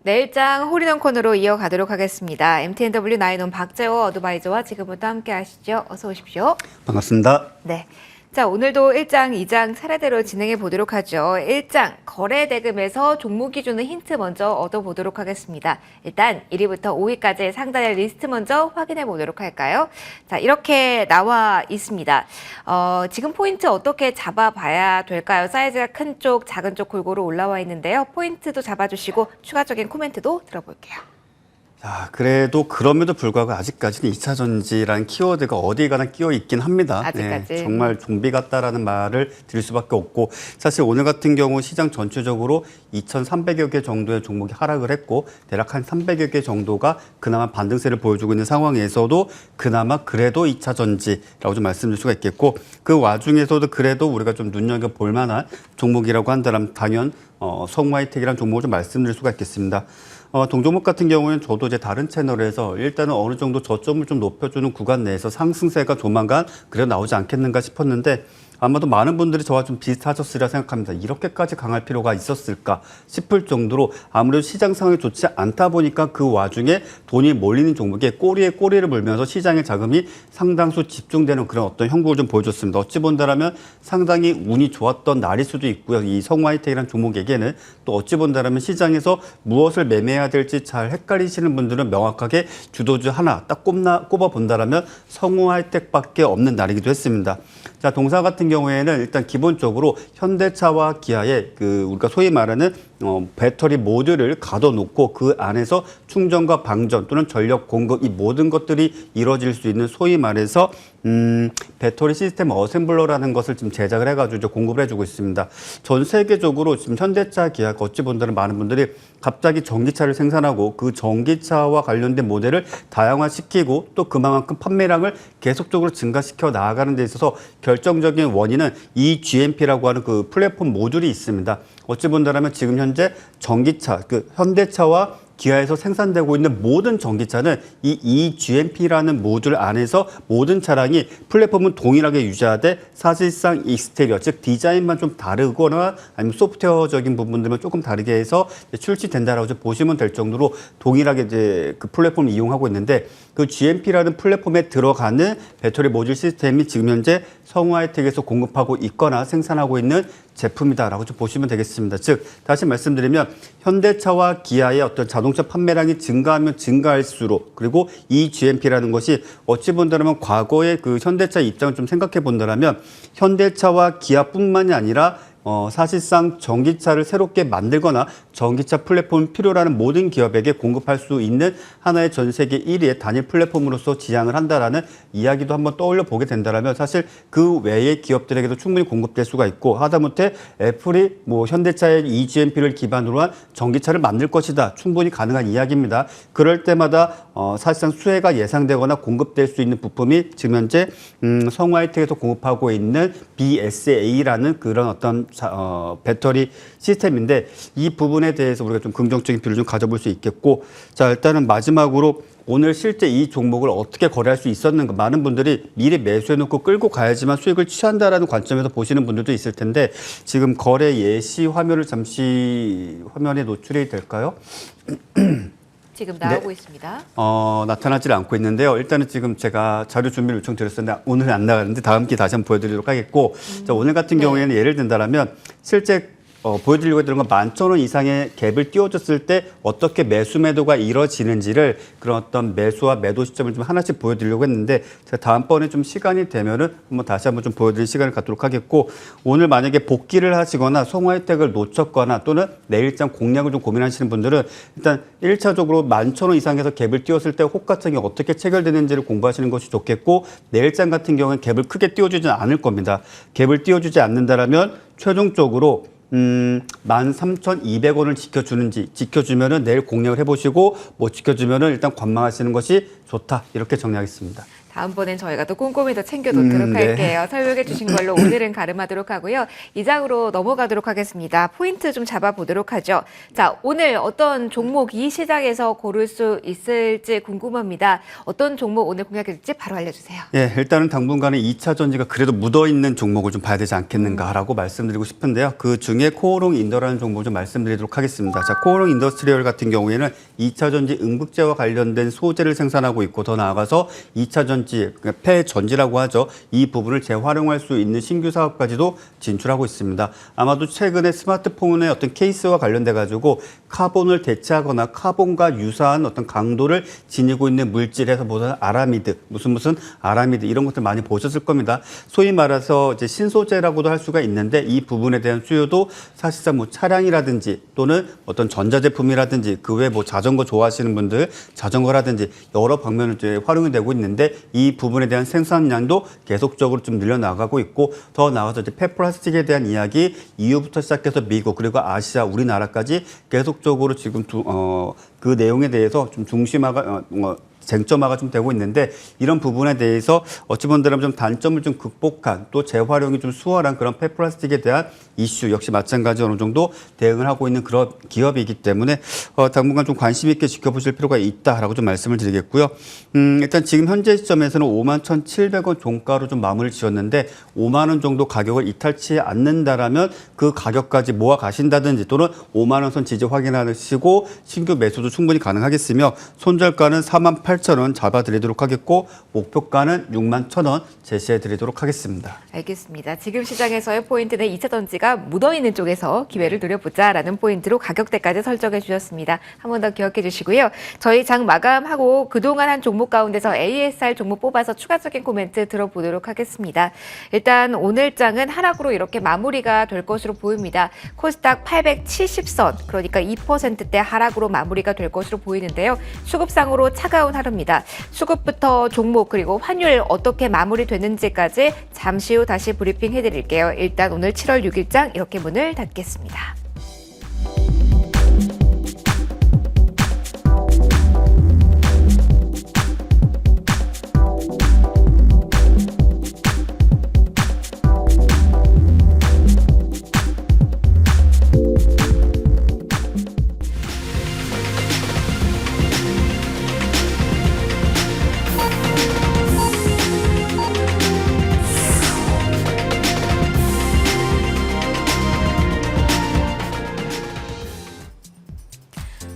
내일장 홀인원 코너로 이어가도록 하겠습니다. MTNW 나인원 박재호 어드바이저와 지금부터 함께 하시죠. 어서 오십시오. 반갑습니다. 네. 자, 오늘도 1장, 2장 차례대로 진행해 보도록 하죠. 1장, 거래 대금에서 종목 기준의 힌트 먼저 얻어보도록 하겠습니다. 일단 1위부터 5위까지 상단의 리스트 먼저 확인해 보도록 할까요? 자, 이렇게 나와 있습니다. 지금 포인트 어떻게 잡아봐야 될까요? 사이즈가 큰 쪽, 작은 쪽 골고루 올라와 있는데요. 포인트도 잡아주시고 추가적인 코멘트도 들어볼게요. 자, 그래도 그럼에도 불구하고 아직까지는 2차 전지라는 키워드가 어디에 가나 끼어 있긴 합니다. 아직까지. 정말 좀비 같다라는 말을 드릴 수밖에 없고 사실 오늘 같은 경우 시장 전체적으로 2,300여 개 정도의 종목이 하락을 했고 대략 한 300여 개 정도가 그나마 반등세를 보여주고 있는 상황에서도 그나마 그래도 2차 전지라고 좀 말씀드릴 수가 있겠고 그 와중에서도 그래도 우리가 좀 눈여겨볼 만한 종목이라고 한다면 당연 성우하이텍이라는 종목을 좀 말씀드릴 수가 있겠습니다. 동종목 같은 경우는 저도 이제 다른 채널에서 일단은 어느 정도 저점을 좀 높여주는 구간 내에서 상승세가 조만간 그래 나오지 않겠는가 싶었는데 아마도 많은 분들이 저와 좀 비슷하셨으리라 생각합니다. 이렇게까지 강할 필요가 있었을까 싶을 정도로 아무래도 시장 상황이 좋지 않다 보니까 그 와중에 돈이 몰리는 종목에 꼬리에 꼬리를 물면서 시장의 자금이 상당수 집중되는 그런 어떤 형국을 좀 보여줬습니다. 어찌 본다라면 상당히 운이 좋았던 날일 수도 있고요. 이 성우하이텍이라는 종목에게는 또 어찌 본다라면 시장에서 무엇을 매매해야 될지 잘 헷갈리시는 분들은 명확하게 주도주 하나 딱 꼽아 본다라면 성우하이텍밖에 없는 날이기도 했습니다. 자, 동사 같은 경우에는 일단 기본적으로 현대차와 기아의 우리가 소위 말하는 배터리 모듈을 가둬놓고 그 안에서 충전과 방전 또는 전력 공급 이 모든 것들이 이루어질 수 있는 소위 말해서 배터리 시스템 어셈블러라는 것을 지금 제작을 해가지고 이제 공급을 해주고 있습니다. 전 세계적으로 지금 현대차, 기아가 어찌 본다는 많은 분들이 갑자기 전기차를 생산하고 그 전기차와 관련된 모델을 다양화시키고 또 그만큼 판매량을 계속적으로 증가시켜 나아가는 데 있어서 결정적인 원인은 이 GMP라고 하는 그 플랫폼 모듈이 있습니다. 어찌 본다면 지금 현재 전기차, 현대차와 기아에서 생산되고 있는 모든 전기차는 이 eGMP라는 모듈 안에서 모든 차량이 플랫폼은 동일하게 유지하되 사실상 익스테리어, 즉 디자인만 좀 다르거나 아니면 소프트웨어적인 부분들만 조금 다르게 해서 출시된다라고 보시면 될 정도로 동일하게 이제 그 플랫폼을 이용하고 있는데 그 GMP라는 플랫폼에 들어가는 배터리 모듈 시스템이 지금 현재 성우하이텍에서 공급하고 있거나 생산하고 있는 제품이다라고 좀 보시면 되겠습니다. 즉 다시 말씀드리면 현대차와 기아의 어떤 자동차 판매량이 증가하면 증가할수록 그리고 이 GMP라는 것이 어찌 본다면 과거의 그 현대차 입장을 좀 생각해 본다면 현대차와 기아뿐만이 아니라 사실상 전기차를 새롭게 만들거나 전기차 플랫폼이 필요라는 모든 기업에게 공급할 수 있는 하나의 전 세계 1위의 단일 플랫폼으로서 지향을 한다라는 이야기도 한번 떠올려 보게 된다면 사실 그 외의 기업들에게도 충분히 공급될 수가 있고 하다못해 애플이 현대차의 eGMP를 기반으로 한 전기차를 만들 것이다. 충분히 가능한 이야기입니다. 그럴 때마다 사실상 수혜가 예상되거나 공급될 수 있는 부품이 지금 현재 성우하이텍에서 공급하고 있는 BSA라는 그런 어떤 배터리 시스템인데 이 부분에 대해서 우리가 좀 긍정적인 비율을 좀 가져볼 수 있겠고 자 일단은 마지막으로 오늘 실제 이 종목을 어떻게 거래할 수 있었는가 많은 분들이 미리 매수해놓고 끌고 가야지만 수익을 취한다라는 관점에서 보시는 분들도 있을 텐데 지금 거래 예시 화면을 잠시 화면에 노출이 될까요? 지금 나오고 있습니다. 나타나질 않고 있는데요. 일단은 지금 제가 자료 준비를 요청드렸었는데 오늘은 안 나가는데 다음 기회에 다시 한번 보여드리도록 하겠고 자, 오늘 같은 경우에는 예를 든다면 실제 보여드리려고 했던 건 11,000원 이상의 갭을 띄워줬을 때 어떻게 매수 매도가 이루어지는지를 그런 어떤 매수와 매도 시점을 좀 하나씩 보여드리려고 했는데 제가 다음번에 좀 시간이 되면은 다시 한번 좀 보여드릴 시간을 갖도록 하겠고 오늘 만약에 복귀를 하시거나 성우하이텍을 놓쳤거나 또는 내일장 공략을 좀 고민하시는 분들은 일단 1차적으로 11,000원 이상에서 갭을 띄웠을 때 호가창이 어떻게 체결되는지를 공부하시는 것이 좋겠고 내일장 같은 경우는 갭을 크게 띄워주지는 않을 겁니다. 갭을 띄워주지 않는다라면 최종적으로 13,200원을 지켜주면은 내일 공략을 해보시고 못 지켜주면은 일단 관망하시는 것이 좋다 이렇게 정리하겠습니다. 다음번엔 저희가 또 꼼꼼히 더 챙겨놓도록 네. 할게요. 설명해 주신 걸로 오늘은 가름하도록 하고요. 이 장으로 넘어가도록 하겠습니다. 포인트 좀 잡아보도록 하죠. 자, 오늘 어떤 종목 이 시장에서 고를 수 있을지 궁금합니다. 어떤 종목 오늘 공략해 줄지 바로 알려주세요. 예, 일단은 당분간은 2차 전지가 그래도 묻어있는 종목을 좀 봐야 되지 않겠는가라고 말씀드리고 싶은데요. 그 중에 코오롱 인더라는 종목을 좀 말씀드리도록 하겠습니다. 자, 코오롱 인더스트리얼 같은 경우에는 2차 전지 응급제와 관련된 소재를 생산하고 있고 더 나아가서 2차 전지, 그러니까 폐전지라고 하죠. 이 부분을 재활용할 수 있는 신규 사업까지도 진출하고 있습니다. 아마도 최근에 스마트폰의 어떤 케이스와 관련돼 가지고 카본을 대체하거나 카본과 유사한 어떤 강도를 지니고 있는 물질에서 보는 아라미드, 무슨 아라미드 이런 것들 많이 보셨을 겁니다. 소위 말해서 이제 신소재라고도 할 수가 있는데 이 부분에 대한 수요도 사실상 뭐 차량이라든지 또는 어떤 전자제품이라든지 그 외 뭐 자전거 좋아하시는 분들 자전거라든지 여러 방면을 이제 활용이 되고 있는데 이 부분에 대한 생산량도 계속적으로 좀 늘려나가고 있고 더 나아가서 이제 폐플라스틱에 대한 이야기 EU부터 시작해서 미국 그리고 아시아 우리나라까지 계속적으로 지금 그 내용에 대해서 좀 중심화가 쟁점화가 좀 되고 있는데 이런 부분에 대해서 어찌 본다면 좀 단점을 좀 극복한 또 재활용이 좀 수월한 그런 폐플라스틱에 대한 이슈 역시 마찬가지 어느 정도 대응을 하고 있는 그런 기업이기 때문에 당분간 좀 관심 있게 지켜보실 필요가 있다라고 좀 말씀을 드리겠고요. 일단 지금 현재 시점에서는 51,700원 종가로 좀 마무리를 지었는데 5만 원 정도 가격을 이탈치 않는다라면 그 가격까지 모아 가신다든지 또는 5만 원 선 지지 확인하시고 신규 매수도 충분히 가능하겠으며 손절가는 48,000원 잡아드리도록 하겠고 목표가는 61,000원 제시해드리도록 하겠습니다. 알겠습니다. 지금 시장에서의 포인트는 2차 전지가 묻어있는 쪽에서 기회를 노려보자라는 포인트로 가격대까지 설정해 주셨습니다. 한 번 더 기억해 주시고요. 저희 장 마감하고 그동안 한 종목 가운데서 ASR 종목 뽑아서 추가적인 코멘트 들어보도록 하겠습니다. 일단 오늘 장은 하락으로 이렇게 마무리가 될 것으로 보입니다. 코스닥 870선, 그러니까 2%대 하락으로 마무리가 될 것으로 보이는데요. 수급상으로 차가운 하루입니다. 수급부터 종목 그리고 환율 어떻게 마무리되는지까지 잠시 후 다시 브리핑 해드릴게요. 일단 오늘 7월 6일장 이렇게 문을 닫겠습니다.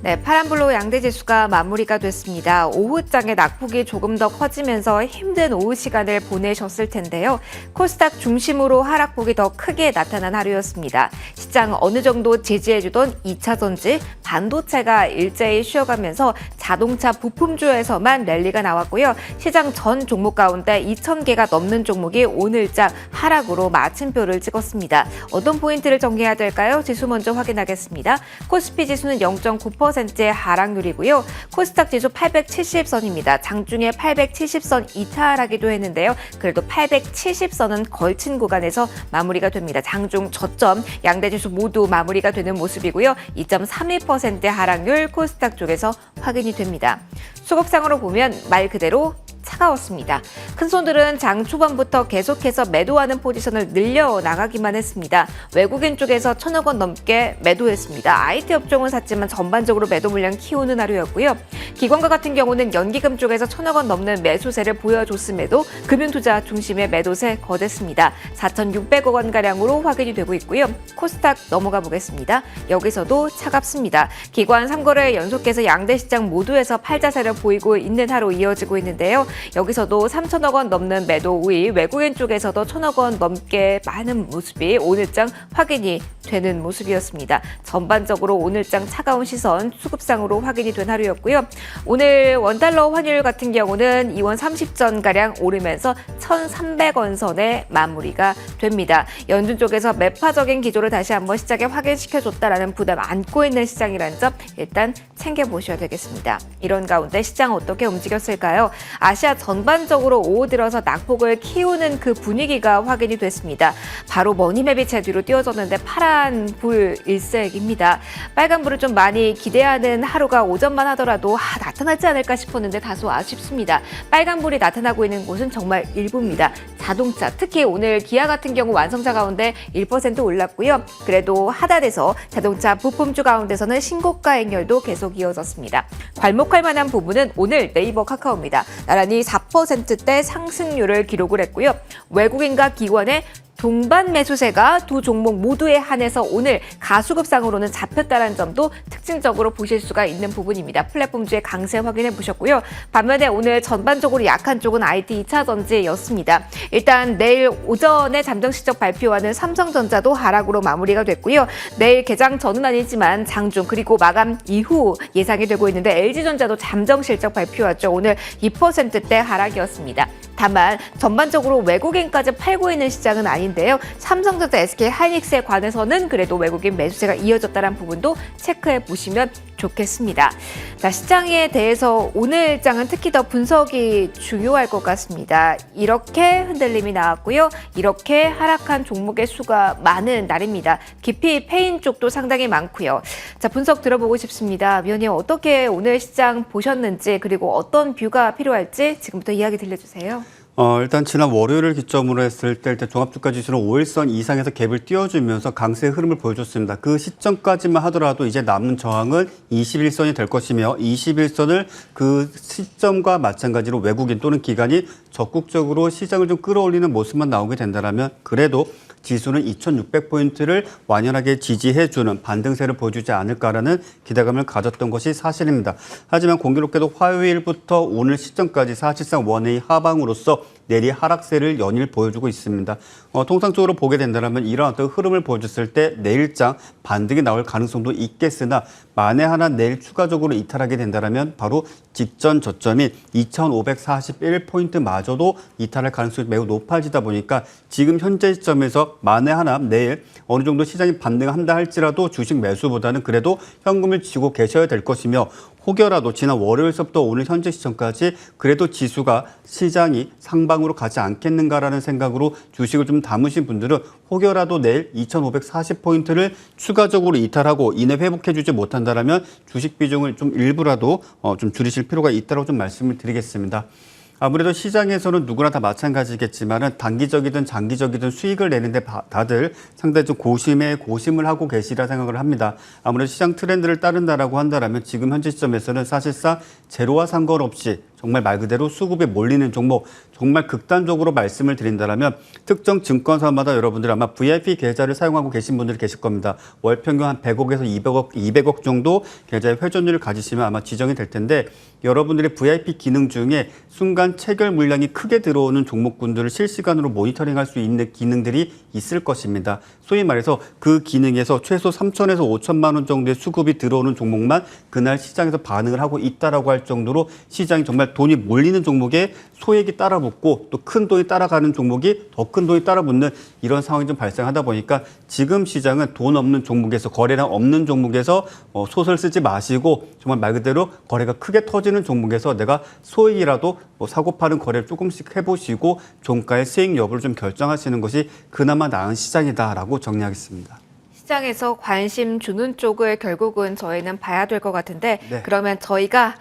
네, 파란불로 양대지수가 마무리가 됐습니다. 오후장에 낙폭이 조금 더 커지면서 힘든 오후 시간을 보내셨을 텐데요. 코스닥 중심으로 하락폭이 더 크게 나타난 하루였습니다. 시장 어느 정도 지지해주던 2차 전지, 반도체가 일제히 쉬어가면서 자동차 부품주에서만 랠리가 나왔고요. 시장 전 종목 가운데 2,000개가 넘는 종목이 오늘장 하락으로 마침표를 찍었습니다. 어떤 포인트를 정리해야 될까요? 지수 먼저 확인하겠습니다. 코스피 지수는 0.9%의 하락률이고요. 코스닥 지수 870선입니다. 장중에 870선 이탈하기도 했는데요. 그래도 870선은 걸친 구간에서 마무리가 됩니다. 장중 저점 양대지수 모두 마무리가 되는 모습이고요. 2.32%의 하락률 코스닥 쪽에서 확인이 됩니다. 수급상으로 보면 말 그대로 차가웠습니다. 큰손들은 장 초반부터 계속해서 매도하는 포지션을 늘려나가기만 했습니다. 외국인 쪽에서 1,000억 원 넘게 매도했습니다. IT 업종은 샀지만 전반적으로 매도 물량 키우는 하루였고요. 기관과 같은 경우는 연기금 쪽에서 1,000억 원 넘는 매수세를 보여줬음에도 금융투자 중심의 매도세 거댔습니다. 4,600억 원가량으로 확인이 되고 있고요. 코스닥 넘어가 보겠습니다. 여기서도 차갑습니다. 기관 3거래 연속해서 양대 시장 모두에서 팔자세를 보이고 있는 하루 이어지고 있는데요. 여기서도 3,000억 원 넘는 매도 우위, 외국인 쪽에서도 1,000억 원 넘게 많은 모습이 오늘장 확인이 되는 모습이었습니다. 전반적으로 오늘장 차가운 시선 수급상으로 확인이 된 하루였고요. 오늘 원달러 환율 같은 경우는 2원 30전가량 오르면서 1,300원 선에 마무리가 됩니다. 연준 쪽에서 매파적인 기조를 다시 한번 시장에 확인시켜줬다라는 부담 안고 있는 시장이라는 점 일단 챙겨보셔야 되겠습니다. 이런 가운데 시장 어떻게 움직였을까요? 아시아 아시아 전반적으로 오후 들어서 낙폭을 키우는 그 분위기가 확인이 됐습니다. 바로 머니맵이 제 뒤로 띄워졌는데 파란 불 일색입니다. 빨간 불을 좀 많이 기대하는 하루가 오전만 하더라도 나타나지 않을까 싶었는데 다소 아쉽습니다. 빨간 불이 나타나고 있는 곳은 정말 일부입니다. 자동차, 특히 오늘 기아 같은 경우 완성차 가운데 1% 올랐고요. 그래도 하단에서 자동차 부품주 가운데서는 신고가 행렬도 계속 이어졌습니다. 괄목할 만한 부분은 오늘 네이버 카카오입니다. 나란히 4%대 상승률을 기록을 했고요. 외국인과 기관의 동반 매수세가 두 종목 모두에 한해서 오늘 가수급상으로는 잡혔다는 점도 특징적으로 보실 수가 있는 부분입니다. 플랫폼주의 강세 확인해 보셨고요. 반면에 오늘 전반적으로 약한 쪽은 IT 2차전지였습니다. 일단 내일 오전에 잠정 실적 발표하는 삼성전자도 하락으로 마무리가 됐고요. 내일 개장 전은 아니지만 장중 그리고 마감 이후 예상이 되고 있는데 LG전자도 잠정 실적 발표하죠. 오늘 2%대 하락이었습니다. 다만 전반적으로 외국인까지 팔고 있는 시장은 아닌데요. 삼성전자, SK 하이닉스에 관해서는 그래도 외국인 매수세가 이어졌다는 부분도 체크해 보시면 좋겠습니다. 자, 시장에 대해서 오늘 장은 특히 더 분석이 중요할 것 같습니다. 이렇게 흔들림이 나왔고요. 이렇게 하락한 종목의 수가 많은 날입니다. 깊이 패인 쪽도 상당히 많고요. 자, 분석 들어보고 싶습니다. 위원님 어떻게 오늘 시장 보셨는지 그리고 어떤 뷰가 필요할지 지금부터 이야기 들려주세요. 일단 지난 월요일을 기점으로 했을 때 일단 종합주가 지수는 5일선 이상에서 갭을 띄워주면서 강세의 흐름을 보여줬습니다. 그 시점까지만 하더라도 이제 남은 저항은 21선이 될 것이며 21선을 그 시점과 마찬가지로 외국인 또는 기관이 적극적으로 시장을 좀 끌어올리는 모습만 나오게 된다면 그래도 지수는 2,600포인트를 완연하게 지지해주는 반등세를 보여주지 않을까라는 기대감을 가졌던 것이 사실입니다. 하지만 공교롭게도 화요일부터 오늘 시점까지 사실상 원웨이 하방으로서 내리 하락세를 연일 보여주고 있습니다. 통상적으로 보게 된다면 이런 어떤 흐름을 보여줬을 때 내일장 반등이 나올 가능성도 있겠으나 만에 하나 내일 추가적으로 이탈하게 된다면 바로 직전 저점인 2,541포인트마저도 이탈할 가능성이 매우 높아지다 보니까 지금 현재 시점에서 만에 하나 내일 어느 정도 시장이 반등한다 할지라도 주식 매수보다는 그래도 현금을 쥐고 계셔야 될 것이며 혹여라도 지난 월요일서부터 오늘 현재 시점까지 그래도 지수가 시장이 상방으로 가지 않겠는가라는 생각으로 주식을 좀 담으신 분들은 혹여라도 내일 2,540포인트를 추가적으로 이탈하고 이내 회복해주지 못한다면 주식 비중을 좀 일부라도 좀 줄이실 필요가 있다고 좀 말씀을 드리겠습니다. 아무래도 시장에서는 누구나 다 마찬가지겠지만은 단기적이든 장기적이든 수익을 내는데 다들 상당히 좀 고심을 하고 계시라 생각을 합니다. 아무래도 시장 트렌드를 따른다라고 한다면 지금 현재 시점에서는 사실상 제로와 상관없이 정말 말 그대로 수급에 몰리는 종목, 정말 극단적으로 말씀을 드린다면 특정 증권사마다 여러분들 아마 VIP 계좌를 사용하고 계신 분들이 계실 겁니다. 월 평균 한 100억에서 200억 정도 계좌의 회전율을 가지시면 아마 지정이 될 텐데 여러분들의 VIP 기능 중에 순간 체결 물량이 크게 들어오는 종목군들을 실시간으로 모니터링할 수 있는 기능들이 있을 것입니다. 소위 말해서 그 기능에서 최소 3천에서 5천만 원 정도의 수급이 들어오는 종목만 그날 시장에서 반응을 하고 있다라고 할 정도로 시장이 정말 돈이 몰리는 종목에 소액이 따라붙고 또 큰 돈이 따라가는 종목이 더 큰 돈이 따라붙는 이런 상황이 좀 발생하다 보니까 지금 시장은 돈 없는 종목에서 거래량 없는 종목에서 소설 쓰지 마시고 정말 말 그대로 거래가 크게 터지는 종목에서 내가 소액이라도 사고 파는 거래를 조금씩 해보시고 종가의 수익 여부를 좀 결정하시는 것이 그나마 나은 시장이다라고 정리하겠습니다. 시장에서 관심 주는 쪽을 결국은 저희는 봐야 될 것 같은데 네. 그러면 저희가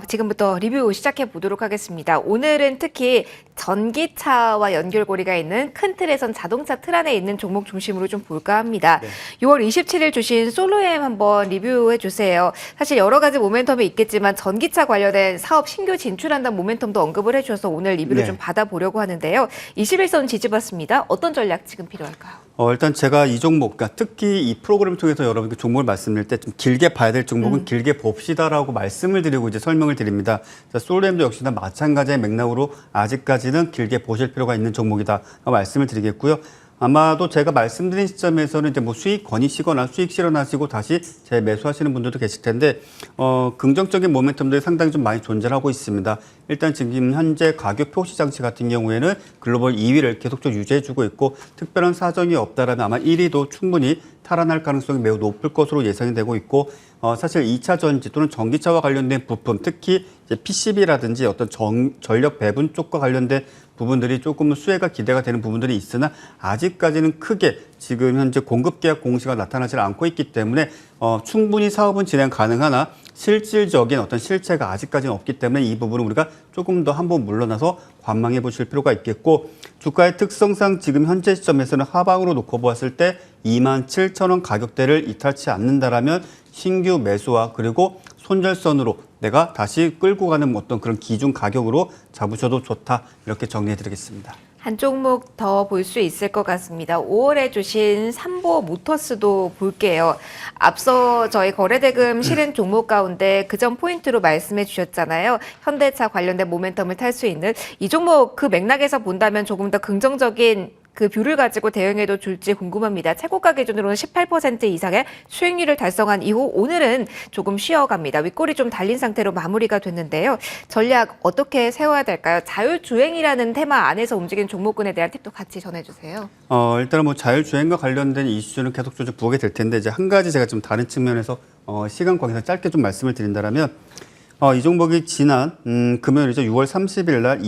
지금부터 리뷰 시작해 보도록 하겠습니다. 오늘은 특히 전기차와 연결고리가 있는 큰 틀에선 자동차 틀 안에 있는 종목 중심으로 좀 볼까 합니다. 네. 6월 27일 주신 솔로엠 한번 리뷰해 주세요. 사실 여러 가지 모멘텀이 있겠지만 전기차 관련된 사업 신규 진출한다는 모멘텀도 언급을 해주셔서 오늘 리뷰를 네. 좀 받아보려고 하는데요. 21선 지지받습니다. 어떤 전략 지금 필요할까요? 일단 제가 이 종목, 그러니까 특히 이 프로그램을 통해서 여러분께 종목을 말씀드릴 때 좀 길게 봐야 될 종목은 길게 봅시다라고 말씀을 드리고 이제 설명을 드립니다. 솔로엠도 역시나 마찬가지의 맥락으로 아직까지는 길게 보실 필요가 있는 종목이다 말씀을 드리겠고요. 아마도 제가 말씀드린 시점에서는 이제 뭐 수익 거니시거나 수익 실현하시고 다시 재매수하시는 분들도 계실 텐데 긍정적인 모멘텀들이 상당히 좀 많이 존재하고 있습니다. 일단 지금 현재 가격 표시 장치 같은 경우에는 글로벌 2위를 계속적으로 유지해주고 있고 특별한 사정이 없다라면 아마 1위도 충분히 탈환할 가능성이 매우 높을 것으로 예상이 되고 있고 사실 2차 전지 또는 전기차와 관련된 부품 특히 이제 PCB라든지 어떤 전력 배분 쪽과 관련된 부분들이 조금은 수혜가 기대가 되는 부분들이 있으나 아직까지는 크게 지금 현재 공급 계약 공시가 나타나지 않고 있기 때문에 충분히 사업은 진행 가능하나 실질적인 어떤 실체가 아직까지는 없기 때문에 이 부분은 우리가 조금 더 한번 물러나서 관망해 보실 필요가 있겠고 주가의 특성상 지금 현재 시점에서는 하방으로 놓고 보았을 때 27,000원 가격대를 이탈치 않는다라면 신규 매수와 그리고 손절선으로 내가 다시 끌고 가는 어떤 그런 기준 가격으로 잡으셔도 좋다 이렇게 정리해 드리겠습니다. 한 종목 더 볼 수 있을 것 같습니다. 5월에 주신 삼보 모터스도 볼게요. 앞서 저희 거래대금 실행 종목 가운데 그 점 포인트로 말씀해 주셨잖아요. 현대차 관련된 모멘텀을 탈 수 있는 이 종목 그 맥락에서 본다면 조금 더 긍정적인 그 뷰를 가지고 대응해도 줄지 궁금합니다. 최고가 기준으로는 18% 이상의 수익률을 달성한 이후 오늘은 조금 쉬어갑니다. 윗골이 좀 달린 상태로 마무리가 됐는데요. 전략 어떻게 세워야 될까요? 자율주행이라는 테마 안에서 움직이는 종목군에 대한 팁도 같이 전해주세요. 일단은 뭐 자율주행과 관련된 이슈는 계속적으로 보게 될 텐데 이제 한 가지 제가 좀 다른 측면에서 시간 관계상 짧게 좀 말씀을 드린다면 이 종목이 지난 금요일이죠. 6월 30일 날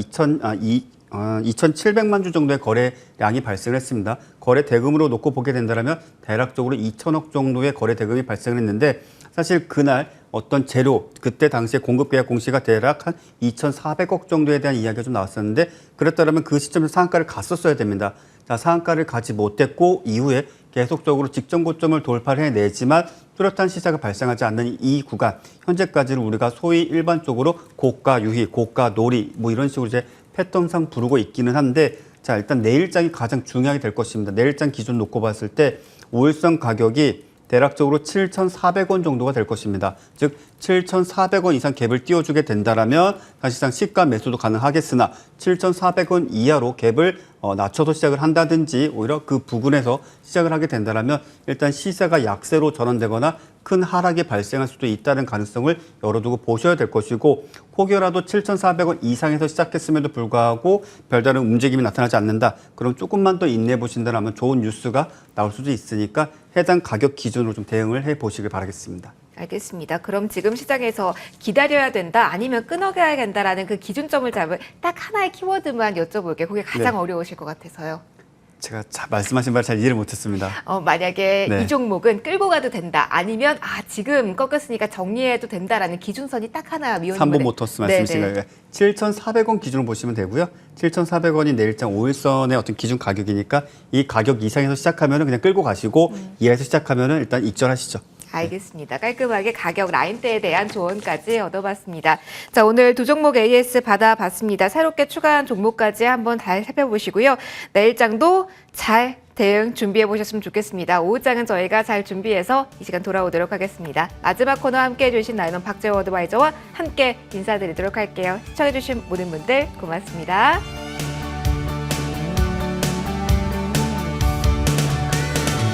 2,700만 주 정도의 거래량이 발생을 했습니다. 거래 대금으로 놓고 보게 된다면 대략적으로 2천억 정도의 거래 대금이 발생을 했는데 사실 그날 어떤 재료, 그때 당시에 공급 계약 공시가 대략 한 2,400억 정도에 대한 이야기가 좀 나왔었는데 그랬다면 그 시점에서 상한가를 갔었어야 됩니다. 자, 상한가를 가지 못했고 이후에 계속적으로 직전 고점을 돌파를 해내지만 뚜렷한 시세가 발생하지 않는 이 구간, 현재까지는 우리가 소위 일반적으로 고가 유희, 고가 놀이 뭐 이런 식으로 이제 패턴상 부르고 있기는 한데 자 일단 내일장이 가장 중요하게 될 것입니다. 내일장 기준 놓고 봤을 때 5일선 가격이 대략적으로 7,400원 정도가 될 것입니다. 즉 7,400원 이상 갭을 띄워주게 된다라면 사실상 시가 매수도 가능하겠으나 7,400원 이하로 갭을 낮춰서 시작을 한다든지 오히려 그 부근에서 시작을 하게 된다라면 일단 시세가 약세로 전환되거나 큰 하락이 발생할 수도 있다는 가능성을 열어두고 보셔야 될 것이고 혹여라도 7,400원 이상에서 시작했음에도 불구하고 별다른 움직임이 나타나지 않는다. 그럼 조금만 더 인내해 보신다면 좋은 뉴스가 나올 수도 있으니까 해당 가격 기준으로 좀 대응을 해 보시길 바라겠습니다. 알겠습니다. 그럼 지금 시장에서 기다려야 된다 아니면 끊어가야 된다라는 그 기준점을 잡을 딱 하나의 키워드만 여쭤볼게요. 그게 가장 어려우실 것 같아서요. 제가 말씀하신 말 잘 이해를 못했습니다. 만약에 네. 이 종목은 끌고 가도 된다 아니면 지금 꺾였으니까 정리해도 된다라는 기준선이 딱 하나 위원님. 삼보 모터스 말씀이신 거예요. 7,400원 기준으로 보시면 되고요. 7,400원이 내일장 5일선의 어떤 기준 가격이니까 이 가격 이상에서 시작하면 그냥 끌고 가시고 이하에서 시작하면 일단 익절하시죠. 알겠습니다. 깔끔하게 가격 라인대에 대한 조언까지 얻어봤습니다. 자, 오늘 두 종목 AS 받아봤습니다. 새롭게 추가한 종목까지 한번 잘 살펴보시고요. 내일장도 잘 대응 준비해 보셨으면 좋겠습니다. 오후장은 저희가 잘 준비해서 이 시간 돌아오도록 하겠습니다. 마지막 코너 함께해 주신 나이넌 박재호 어드바이저와 함께 인사드리도록 할게요. 시청해 주신 모든 분들 고맙습니다.